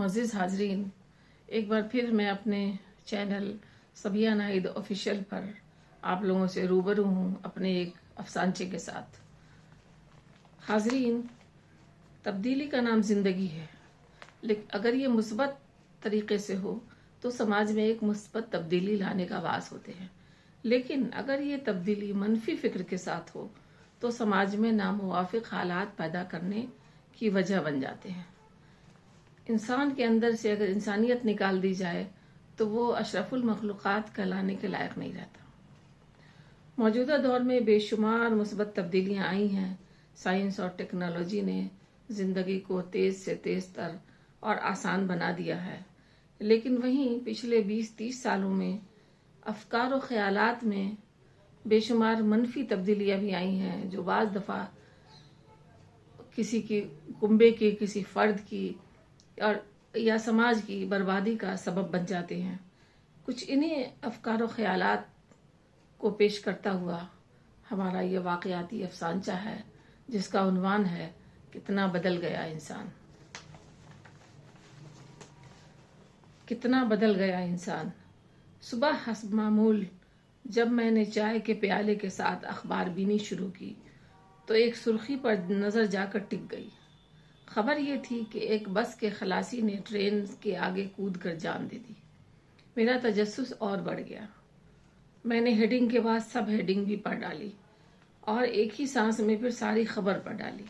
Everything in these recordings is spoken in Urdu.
معزز حاضرین، ایک بار پھر میں اپنے چینل صبیہ ناہید آفیشیل پر آپ لوگوں سے روبرو ہوں اپنے ایک افسانچے کے ساتھ۔ حاضرین، تبدیلی کا نام زندگی ہے، لیکن اگر یہ مثبت طریقے سے ہو تو سماج میں ایک مثبت تبدیلی لانے کا باعث ہوتے ہیں، لیکن اگر یہ تبدیلی منفی فکر کے ساتھ ہو تو سماج میں ناموافق حالات پیدا کرنے کی وجہ بن جاتے ہیں۔ انسان کے اندر سے اگر انسانیت نکال دی جائے تو وہ اشرف المخلوقات کہلانے کے لائق نہیں رہتا۔ موجودہ دور میں بے شمار مثبت تبدیلیاں آئی ہیں۔ سائنس اور ٹیکنالوجی نے زندگی کو تیز سے تیز تر اور آسان بنا دیا ہے، لیکن وہیں پچھلے 20-30 سالوں میں افکار و خیالات میں بے شمار منفی تبدیلیاں بھی آئی ہیں، جو بعض دفعہ کسی کی کنبے کی، کسی فرد کی اور یا سماج کی بربادی کا سبب بن جاتے ہیں۔ کچھ انہی افکار و خیالات کو پیش کرتا ہوا ہمارا یہ واقعاتی افسانچہ ہے، جس کا عنوان ہے کتنا بدل گیا انسان۔ کتنا بدل گیا انسان۔ صبح حسب معمول جب میں نے چائے کے پیالے کے ساتھ اخبار بینی شروع کی تو ایک سرخی پر نظر جا کر ٹک گئی۔ خبر یہ تھی کہ ایک بس کے خلاصی نے ٹرین کے آگے کود کر جان دے دی۔ میرا تجسس اور بڑھ گیا۔ میں نے ہیڈنگ کے بعد سب ہیڈنگ بھی پڑھ ڈالی اور ایک ہی سانس میں پھر ساری خبر پڑھ ڈالی۔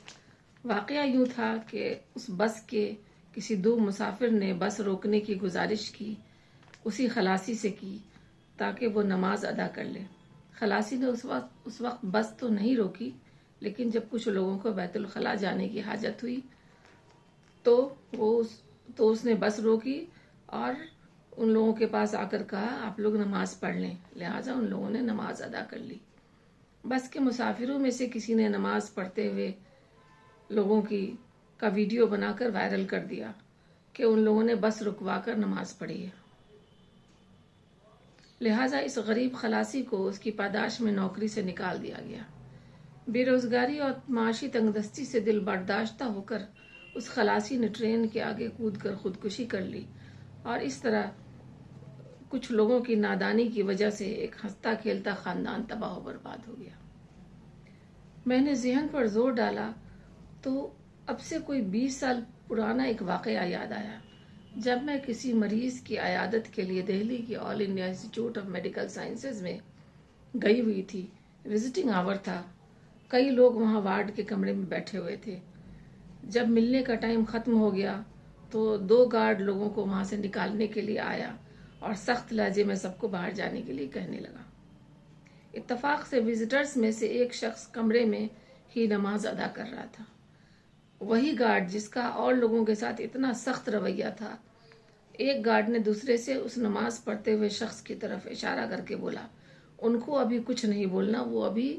واقعہ یوں تھا کہ اس بس کے کسی 2 مسافر نے بس روکنے کی گزارش کی اسی خلاصی سے کی تاکہ وہ نماز ادا کر لے۔ خلاصی نے اس وقت بس تو نہیں روکی، لیکن جب کچھ لوگوں کو بیت الخلاء جانے کی حاجت ہوئی تو اس نے بس روکی اور ان لوگوں کے پاس آ کر کہا آپ لوگ نماز پڑھ لیں، لہٰذا ان لوگوں نے نماز ادا کر لی۔ بس کے مسافروں میں سے کسی نے نماز پڑھتے ہوئے لوگوں کا ویڈیو بنا کر وائرل کر دیا کہ ان لوگوں نے بس رکوا کر نماز پڑھی ہے۔ لہٰذا اس غریب خلاصی کو اس کی پاداش میں نوکری سے نکال دیا گیا۔ بے روزگاری اور معاشی تنگ دستی سے دل برداشتہ ہو کر اس خلاصی نے ٹرین کے آگے کود کر خودکشی کر لی، اور اس طرح کچھ لوگوں کی نادانی کی وجہ سے ایک ہنستا کھیلتا خاندان تباہ و برباد ہو گیا۔ میں نے ذہن پر زور ڈالا تو اب سے کوئی 20 سال پرانا ایک واقعہ یاد آیا، جب میں کسی مریض کی عیادت کے لیے دہلی کی All India Institute of Medical Sciences میں گئی ہوئی تھی۔ وزٹنگ آور تھا، کئی لوگ وہاں وارڈ کے کمرے میں بیٹھے ہوئے تھے۔ جب ملنے کا ٹائم ختم ہو گیا تو 2 گارڈ لوگوں کو وہاں سے نکالنے کے لیے آیا اور سخت لہجے میں سب کو باہر جانے کے لیے کہنے لگا۔ اتفاق سے وزٹرز میں سے ایک شخص کمرے میں ہی نماز ادا کر رہا تھا۔ وہی گارڈ جس کا اور لوگوں کے ساتھ اتنا سخت رویہ تھا۔ ایک گارڈ نے دوسرے سے اس نماز پڑھتے ہوئے شخص کی طرف اشارہ کر کے بولا، ان کو ابھی کچھ نہیں بولنا، وہ ابھی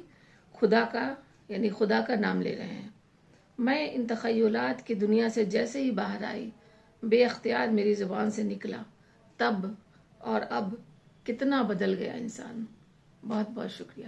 خدا کا نام لے رہے ہیں۔ میں ان تخیلات کی دنیا سے جیسے ہی باہر آئی، بے اختیار میری زبان سے نکلا، تب اور اب کتنا بدل گیا انسان۔ بہت بہت شکریہ۔